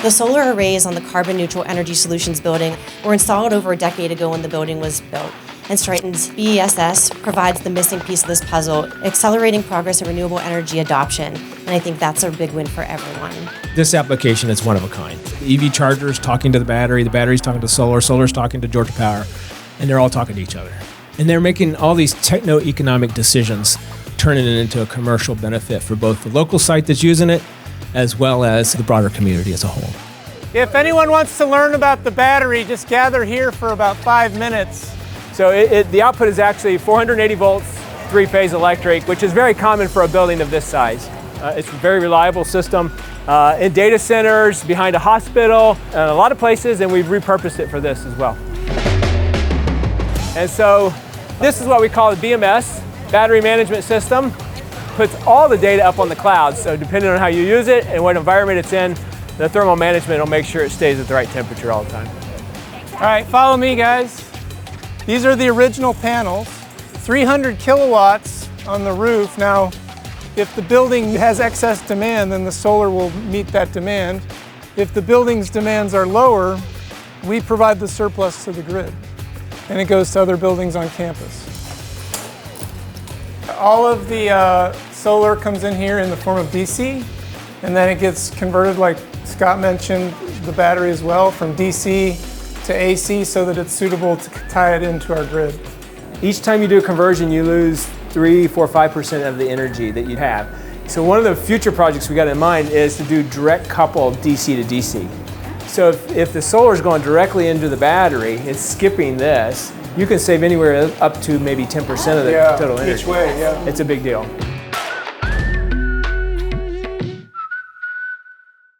The solar arrays on the Carbon Neutral Energy Solutions building were installed over a decade ago when the building was built. And Stryten's BESS provides the missing piece of this puzzle, accelerating progress in renewable energy adoption. And I think that's a big win for everyone. This application is one of a kind. The EV charger is talking to the battery's talking to solar's talking to Georgia Power, and they're all talking to each other. And they're making all these techno-economic decisions, turning it into a commercial benefit for both the local site that's using it, as well as the broader community as a whole. If anyone wants to learn about the battery, just gather here for about 5 minutes. So the output is actually 480 volts, three-phase electric, which is very common for a building of this size. It's a very reliable system in data centers, behind a hospital, and a lot of places, and we've repurposed it for this as well. And so this is what we call the BMS, Battery Management System. Puts all the data up on the cloud, so depending on how you use it and what environment it's in, the thermal management will make sure it stays at the right temperature all the time. All right, follow me, guys. These are the original panels, 300 kilowatts on the roof. Now, if the building has excess demand, then the solar will meet that demand. If the building's demands are lower, we provide the surplus to the grid, and it goes to other buildings on campus. All of the solar comes in here in the form of DC, and then it gets converted, like Scott mentioned, the battery as well, from DC to AC so that it's suitable to tie it into our grid. Each time you do a conversion, you lose 3, 4, 5% of the energy that you have. So one of the future projects we got in mind is to do direct couple DC to DC. So if the solar is going directly into the battery, it's skipping this, you can save anywhere up to maybe 10% of the total energy. Each way, yeah. It's a big deal.